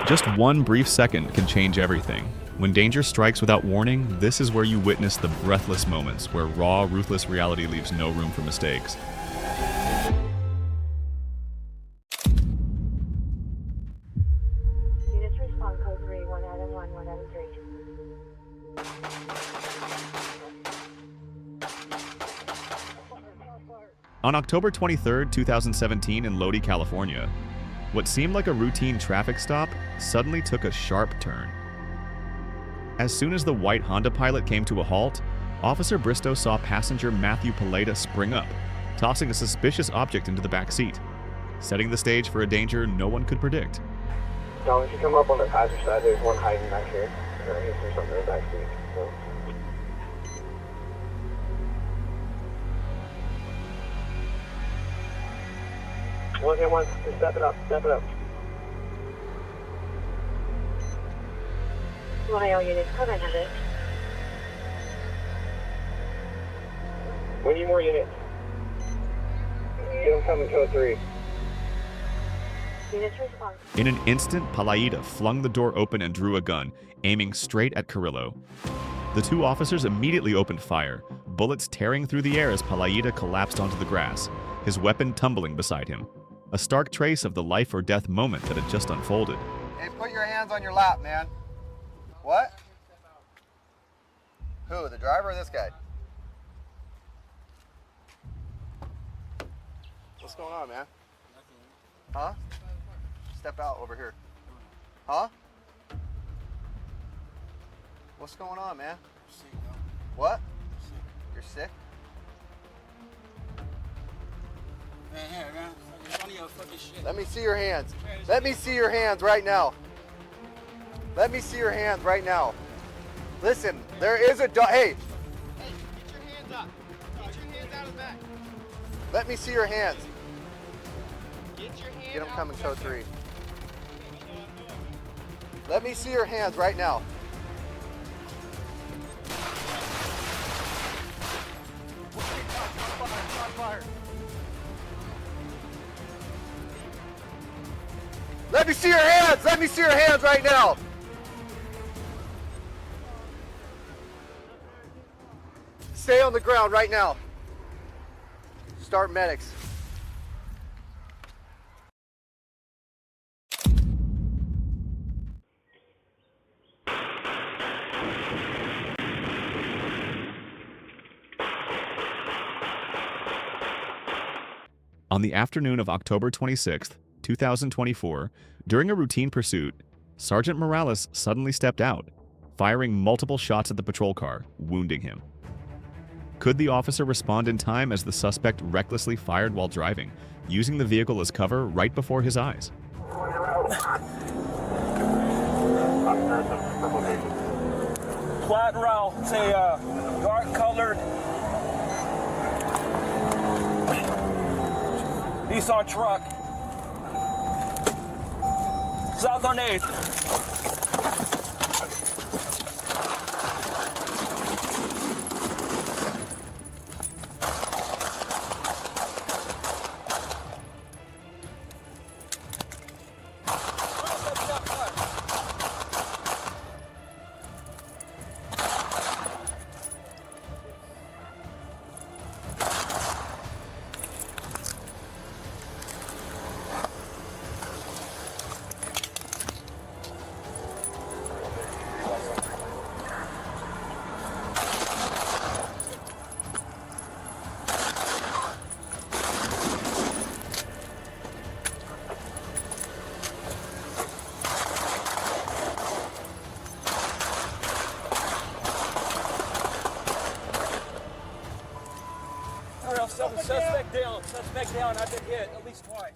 Just one brief second can change everything. When danger strikes without warning, this is where you witness the breathless moments where raw, ruthless reality leaves no room for mistakes. Units respond code 3, 1 Adam 1, 1 Adam 3. On October 23, 2017 in Lodi, California, what seemed like a routine traffic stop suddenly took a sharp turn. As soon as the white Honda Pilot came to a halt, Officer Bristow saw passenger Matthew Paleta spring up, tossing a suspicious object into the back seat, setting the stage for a danger no one could predict. Now, if you come up on the passenger side, there's one hiding back here. There's something in the back seat. So. One, just step it up, step it up. Royal units, code 900. We need more units. Get them coming, code 3. Units respond. In an instant, Paleta flung the door open and drew a gun, aiming straight at Carrillo. The two officers immediately opened fire, bullets tearing through the air as Paleta collapsed onto the grass, his weapon tumbling beside him. A stark trace of the life or death moment that had just unfolded. Hey, put your hands on your lap, man. What? Who, the driver or this guy? What's going on, man? Huh? Step out over here. Huh? What's going on, man? What? You're sick? Let me see your hands. Let me see your hands right now. Let me see your hands right now. Listen, there is a dog. Hey! Hey, get your hands up. Get your hands out of the back. Let me see your hands. Get your hands Get them out coming, of the code back. 3. Let me see your hands right now. Let me see your hands! Let me see your hands right now! Stay on the ground right now. Start medics. On the afternoon of October 26, 2024, during a routine pursuit, Sergeant Morales suddenly stepped out, firing multiple shots at the patrol car, wounding him. Could the officer respond in time as the suspect recklessly fired while driving, using the vehicle as cover right before his eyes? Flat route, it's a dark colored Nissan truck. South on 8th. Suspect down. I've been hit at least twice.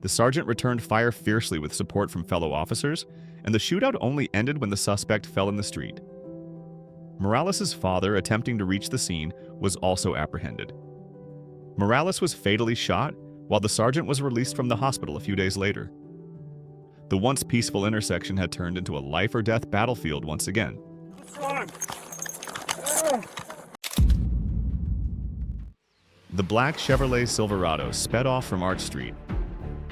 The sergeant returned fire fiercely with support from fellow officers, and the shootout only ended when the suspect fell in the street. Morales' father, attempting to reach the scene, was also apprehended. Morales was fatally shot, while the sergeant was released from the hospital a few days later. The once peaceful intersection had turned into a life-or-death battlefield once again. The black Chevrolet Silverado sped off from Arch Street.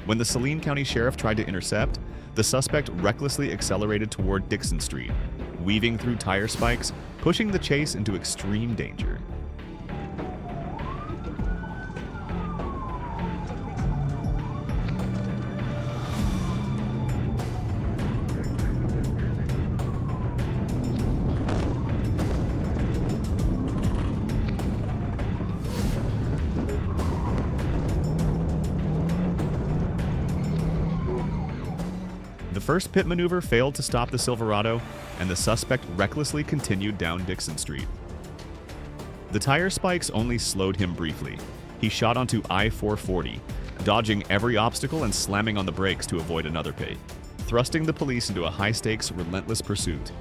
When the Saline County Sheriff tried to intercept, the suspect recklessly accelerated toward Dixon Street, weaving through tire spikes, pushing the chase into extreme danger. The first pit maneuver failed to stop the Silverado, and the suspect recklessly continued down Dixon Street. The tire spikes only slowed him briefly. He shot onto I-440, dodging every obstacle and slamming on the brakes to avoid another pit, thrusting the police into a high-stakes, relentless pursuit.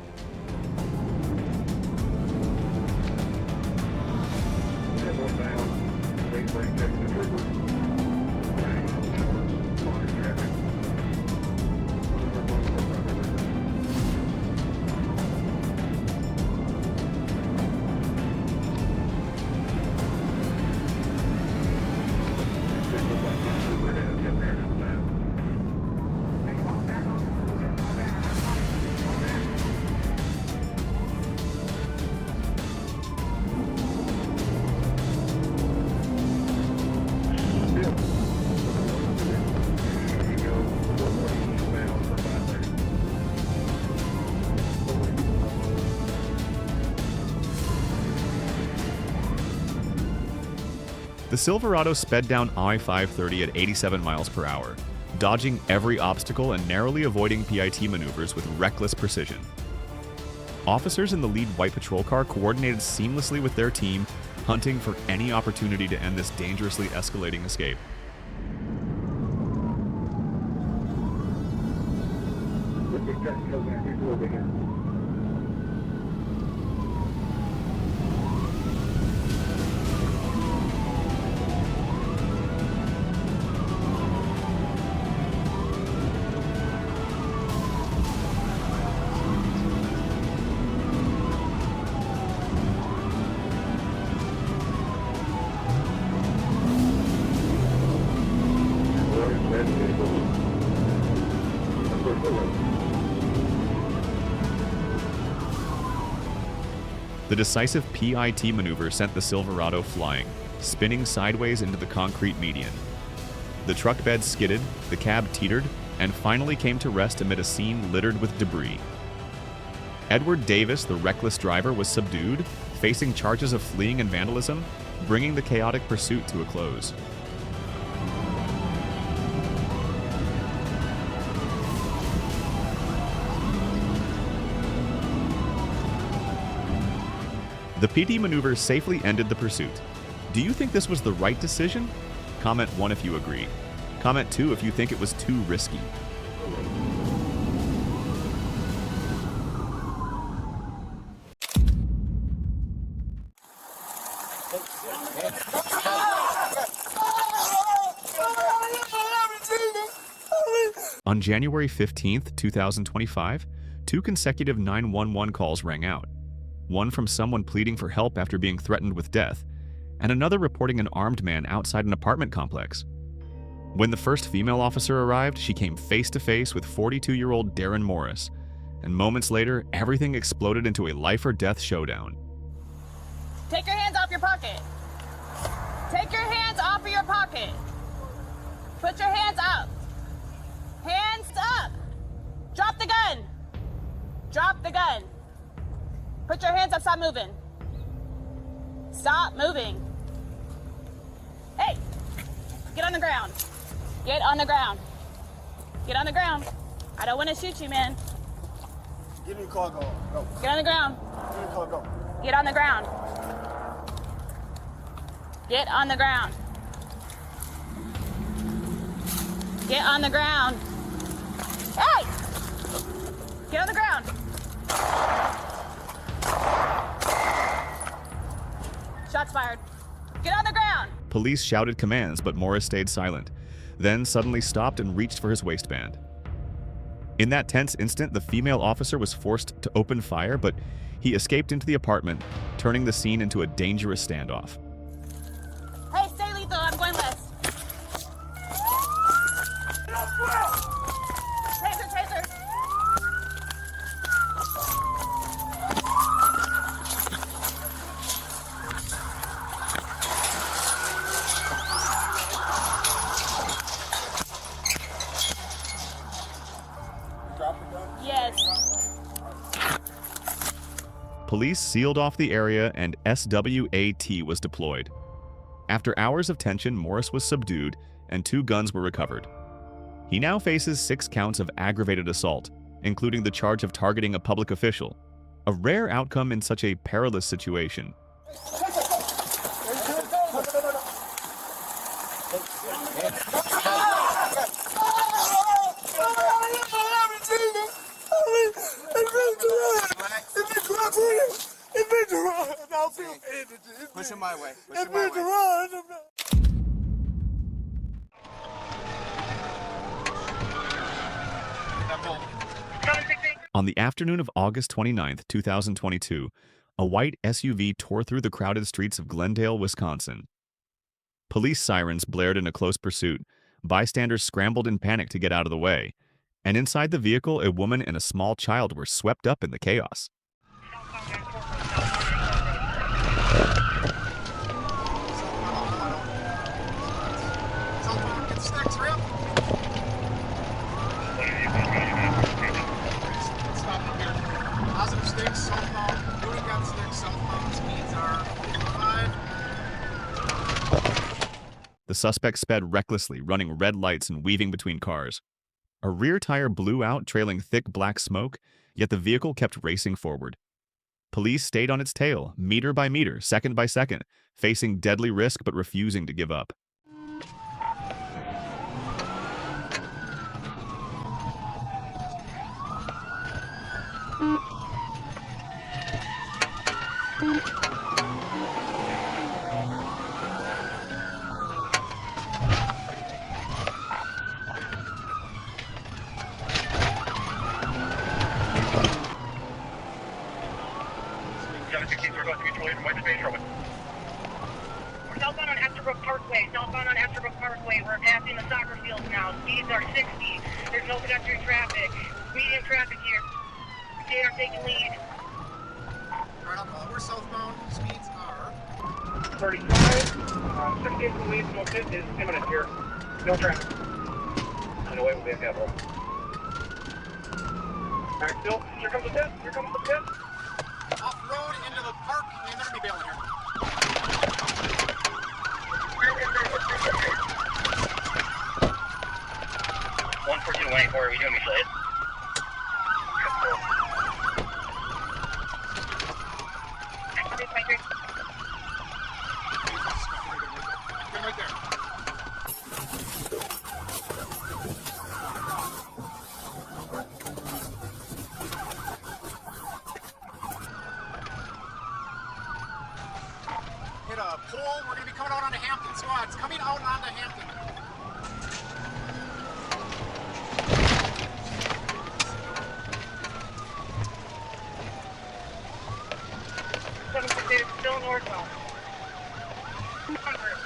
The Silverado sped down I-530 at 87 miles per hour, dodging every obstacle and narrowly avoiding PIT maneuvers with reckless precision. Officers in the lead white patrol car coordinated seamlessly with their team, hunting for any opportunity to end this dangerously escalating escape. The decisive PIT maneuver sent the Silverado flying, spinning sideways into the concrete median. The truck bed skidded, the cab teetered, and finally came to rest amid a scene littered with debris. Edward Davis, the reckless driver, was subdued, facing charges of fleeing and vandalism, bringing the chaotic pursuit to a close. The PT maneuver safely ended the pursuit. Do you think this was the right decision? Comment 1 if you agree. Comment 2 if you think it was too risky. On January 15th, 2025, 2 consecutive 911 calls rang out. One from someone pleading for help after being threatened with death, and another reporting an armed man outside an apartment complex. When the first female officer arrived, she came face to face with 42-year-old Darren Morris, and moments later, everything exploded into a life-or-death showdown. Take your hands off your pocket. Take your hands off of your pocket. Put your hands up. Hands up. Drop the gun. Drop the gun. Put your hands up, stop moving. Stop moving. Hey, get on the ground. Get on the ground. Get on the ground. I don't want to shoot you, man. Give me a call, go. Get on the ground. Give me a call, go. Get on the ground. Get on the ground. Get on the ground. Hey! Get on the ground. Shots fired. Get on the ground. Police shouted commands, but Morris stayed silent, then suddenly stopped and reached for his waistband. In that tense instant, the female officer was forced to open fire, but he escaped into the apartment, turning the scene into a dangerous standoff. Hey, stay lethal. I'm going left. Taser, taser. Yes. Police sealed off the area and SWAT was deployed. After hours of tension, Morris was subdued and 2 guns were recovered. He now faces 6 counts of aggravated assault, including the charge of targeting a public official, a rare outcome in such a perilous situation. Push him my way. Push him my way. On the afternoon of August 29, 2022, a white SUV tore through the crowded streets of Glendale, Wisconsin. Police sirens blared in a close pursuit. Bystanders scrambled in panic to get out of the way. And inside the vehicle, a woman and a small child were swept up in the chaos. Positive sticks, southbound. Lodi got sticks, southbound. Speeds are 55. The suspect sped recklessly, running red lights and weaving between cars. A rear tire blew out, trailing thick black smoke, yet the vehicle kept racing forward. Police stayed on its tail, meter by meter, second by second, facing deadly risk but refusing to give up. We're southbound on Esterbrook Parkway. Southbound on Esterbrook Parkway. We're passing the soccer fields now. Speeds are 60. There's no pedestrian traffic. Medium traffic here. They are taking lead. Alright, we're southbound. Speeds are 35. 68 from lead. No pit is imminent here. No traffic. On the way will be a capital. Alright, still. Here comes the pit. Here comes the pit. off-road into the park. Man, they're gonna be bailing here. Waiting for. Are we doing mutual aid? They're right there. Hit a pole. We're gonna be coming out onto Hampton. Squads coming out onto Hampton. Still northbound.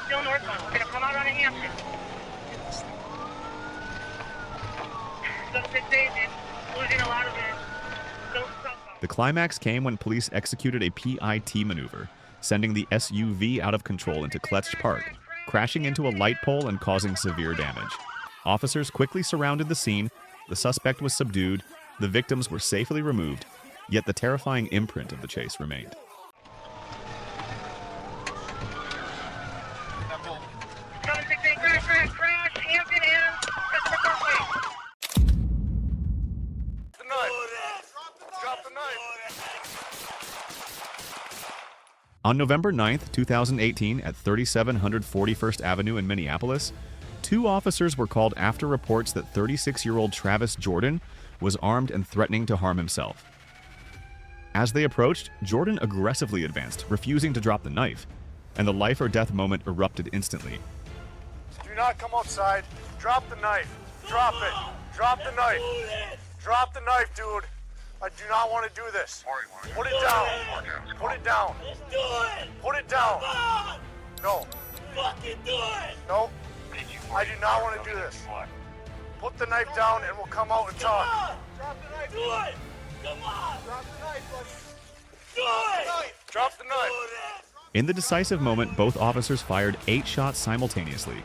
Still northbound. We're gonna come out on a Hampton. 76 agent, losing a lot of it. Still southbound. The climax came when police executed a PIT maneuver, sending the SUV out of control into Kletch Park, crashing into a light pole and causing severe damage. Officers quickly surrounded the scene, the suspect was subdued, the victims were safely removed, yet the terrifying imprint of the chase remained. Crash, Hampton and Christopher Parkway. The knife. Drop the knife. On November 9, 2018, at 3700 41st Avenue in Minneapolis, 2 officers were called after reports that 36-year-old Travis Jordan was armed and threatening to harm himself. As they approached, Jordan aggressively advanced, refusing to drop the knife, and the life-or-death moment erupted instantly. Do not come outside. Drop the knife. Drop it. Drop the knife. Drop the knife, dude. I do not want to do this. Put it down. Put it down. Put it down. No. Fucking do it! No. I do not want to do this. Put the knife down and we'll come out and talk. Drop the knife. Do it! Come on! Drop the knife, buddy. Do it! Drop the knife. In the decisive moment, both officers fired 8 shots simultaneously.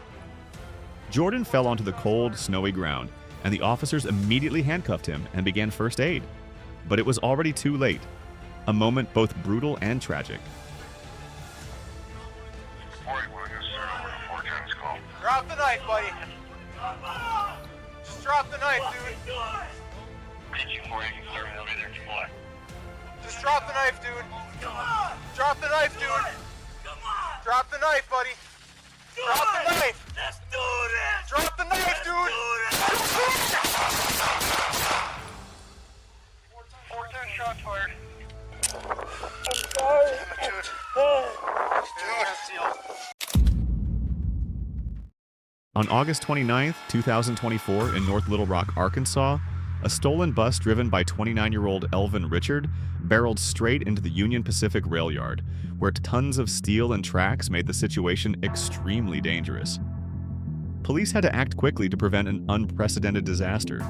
Jordan fell onto the cold, snowy ground, and the officers immediately handcuffed him and began first aid. But it was already too late, a moment both brutal and tragic. Drop the knife, buddy. Just drop the knife, dude. Just drop the knife, dude. Drop the knife, dude. Drop the knife, buddy. Drop the knife. Let's do this! Drop the knife, dude. 14 shots fired. On August 29, 2024, in North Little Rock, Arkansas, a stolen bus driven by 29-year-old Elvin Richard barreled straight into the Union Pacific rail yard, where tons of steel and tracks made the situation extremely dangerous. Police had to act quickly to prevent an unprecedented disaster.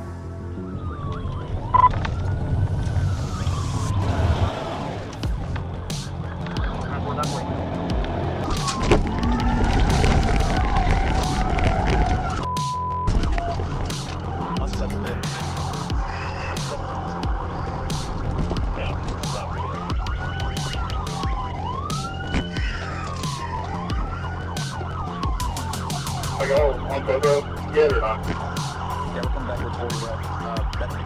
Get or not? Yeah, we'll come back with Bethany.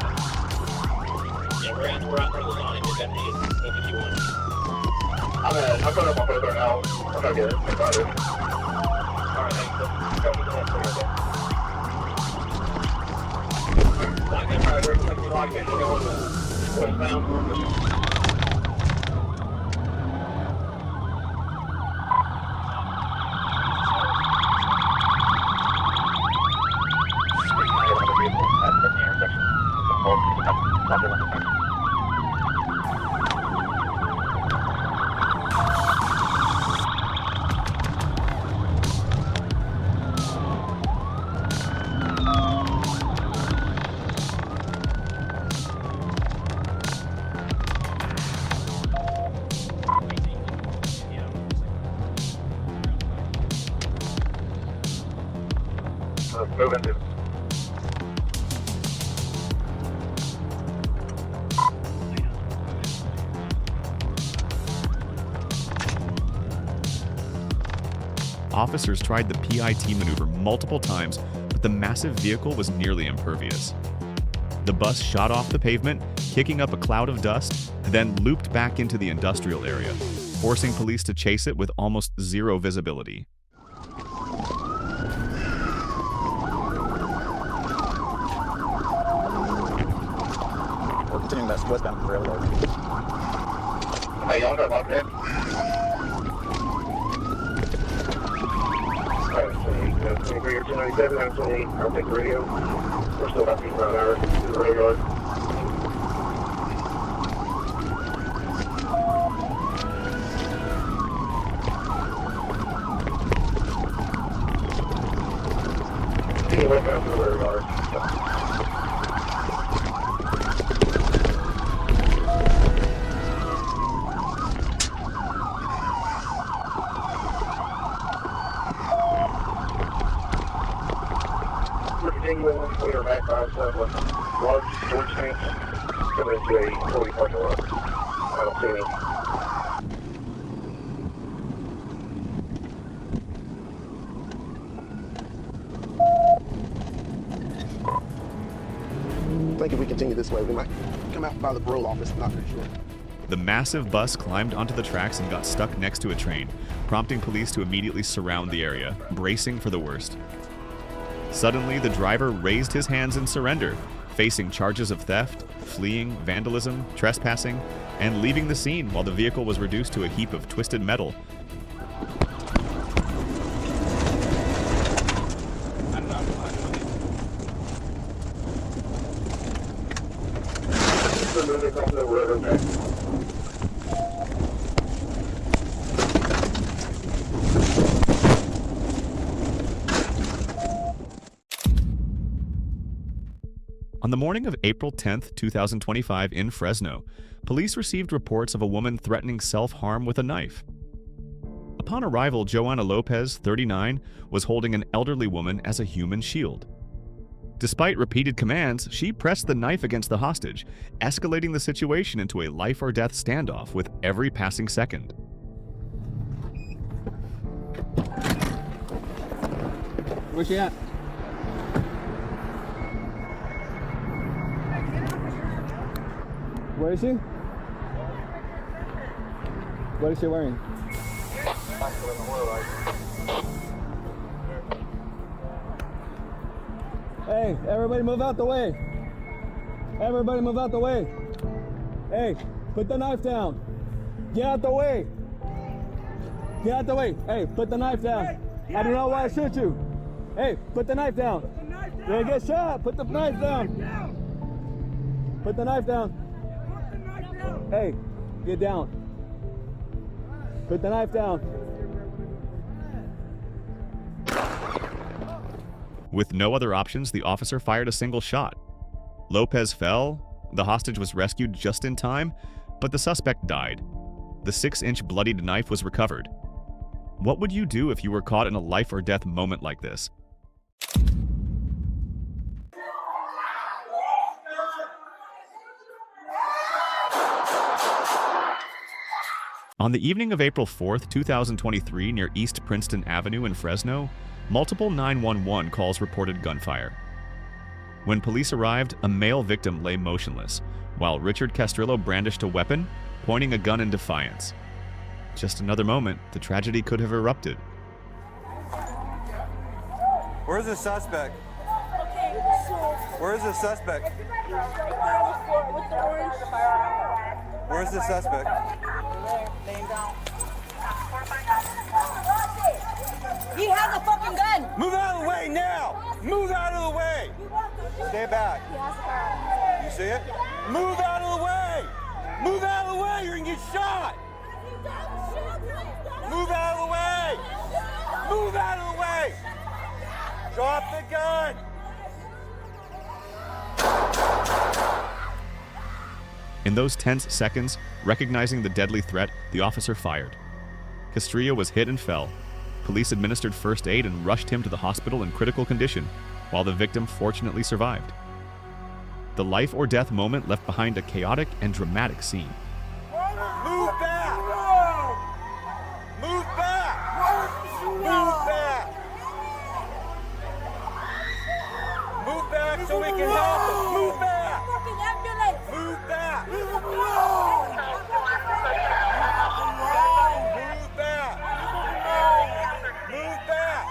Yeah, we're out for the line. You're gonna need if you want. I'm going up on photo now. I'm gonna get it. I got it. Alright, thanks. Go to the next one again. I'm gonna try to work with the log and go westbound. Moving to. Officers tried the PIT maneuver multiple times, but the massive vehicle was nearly impervious. The bus shot off the pavement, kicking up a cloud of dust, then looped back into the industrial area, forcing police to chase it with almost zero visibility. We're continuing that westbound railroad. Hey, y'all got locked in? Alright, 23 or 297, I'm 28. I'll take the radio. We're still about 8 hours to the rail yard. Taking westbound to the rail yard. We are back by ourselves with large storage tanks coming into a Lodi parking lot. I don't see any. I think if we continue this way, we might come out by the parole office. I'm not very sure. The massive bus climbed onto the tracks and got stuck next to a train, prompting police to immediately surround the area, bracing for the worst. Suddenly, the driver raised his hands in surrender, facing charges of theft, fleeing, vandalism, trespassing, and leaving the scene while the vehicle was reduced to a heap of twisted metal. On the morning of April 10, 2025 in Fresno, police received reports of a woman threatening self-harm with a knife. Upon arrival, Joanna Lopez, 39, was holding an elderly woman as a human shield. Despite repeated commands, she pressed the knife against the hostage, escalating the situation into a life-or-death standoff with every passing second. Where's she at? Where is she? What is she wearing? Hey, everybody move out the way. Everybody move out the way. Hey, put the knife down. Get out the way. Get out the way. Hey, put the knife down. I don't know why I shoot you. Hey, put the knife down. You're gonna get shot. Put the knife down. Put the knife down. Hey, get down. Put the knife down. With no other options, the officer fired a single shot. Lopez fell, the hostage was rescued just in time, but the suspect died. The 6-inch bloodied knife was recovered. What would you do if you were caught in a life-or-death moment like this? On the evening of April 4th, 2023, near East Princeton Avenue in Fresno, multiple 911 calls reported gunfire. When police arrived, a male victim lay motionless, while Richard Castrillo brandished a weapon, pointing a gun in defiance. Just another moment, the tragedy could have erupted. Where's the suspect? Where's the suspect? Where's the suspect? He has a fucking gun! Move out of the way now! Move out of the way! Stay back. You see it? Move out of the way! Move out of the way! You're gonna get shot! Move out of the way! Move out of the way! Drop the gun! In those tense seconds, recognizing the deadly threat, the officer fired. Castrillo was hit and fell. Police administered first aid and rushed him to the hospital in critical condition, while the victim fortunately survived. The life-or-death moment left behind a chaotic and dramatic scene. Move back! Move back! Move back! Move back so we can help him! Move back! Move back! Move back! Move back!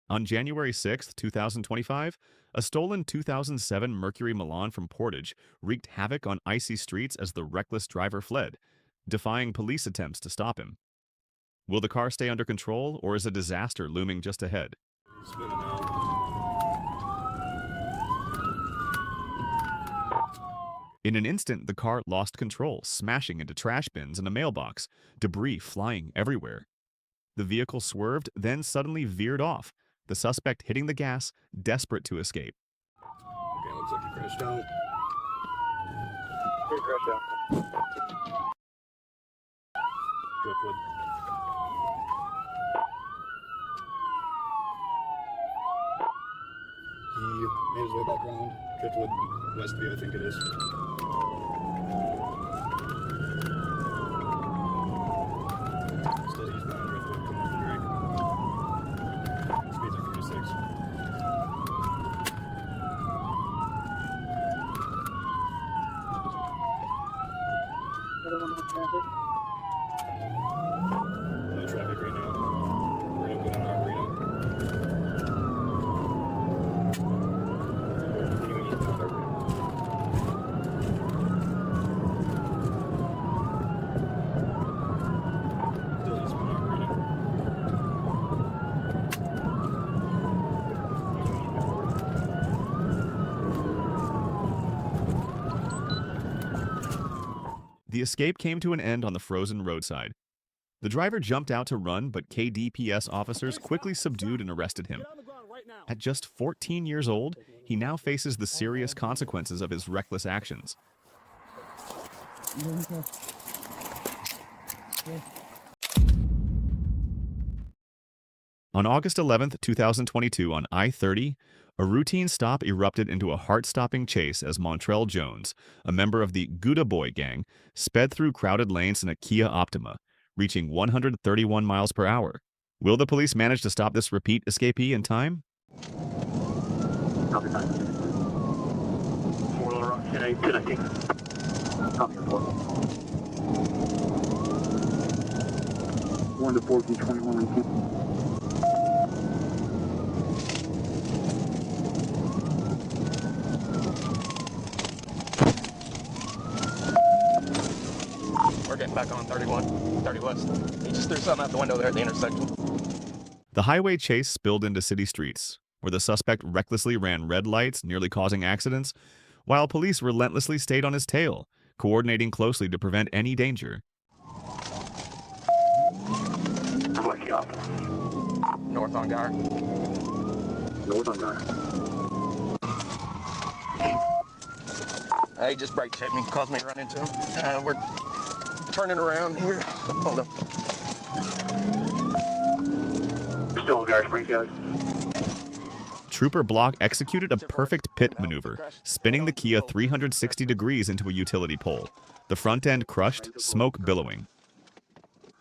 On January 6, 2025, a stolen 2007 Mercury Milan from Portage wreaked havoc on icy streets as the reckless driver fled, defying police attempts to stop him. Will the car stay under control, or is a disaster looming just ahead? In an instant, the car lost control, smashing into trash bins and a mailbox, debris flying everywhere. The vehicle swerved, then suddenly veered off, the suspect hitting the gas, desperate to escape. Okay, looks like you crashed out. Good crash out. Driftwood. He made his way back around. Driftwood, Westview, I think it is. Still eastbound Driftwood, coming over Drake. Speeds are 46. Another one with traffic. No traffic. The escape came to an end on the frozen roadside. The driver jumped out to run, but KDPS officers quickly subdued and arrested him. At just 14 years old, he now faces the serious consequences of his reckless actions. On August 11, 2022, on I-30, a routine stop erupted into a heart-stopping chase as Montrell Jones, a member of the Gouda Boy gang, sped through crowded lanes in a Kia Optima, reaching 131 miles per hour. Will the police manage to stop this repeat escapee in time? Copy that. 4 Rock 10 connecting. Copy your 4. 1 to 4 21 We're getting back on 31, 30 west. He just threw something out the window there at the intersection. The highway chase spilled into city streets, where the suspect recklessly ran red lights, nearly causing accidents, while police relentlessly stayed on his tail, coordinating closely to prevent any danger. North on Gar. North on Gar. He just brake checked me, caused me to run into him. We're turning around here. Hold on. Still on Gar Springs, guys. Trooper Block executed a perfect pit maneuver, spinning the Kia 360 degrees into a utility pole, the front end crushed, smoke billowing.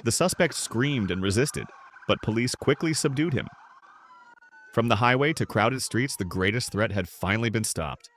The suspect screamed and resisted, but police quickly subdued him. From the highway to crowded streets, the greatest threat had finally been stopped.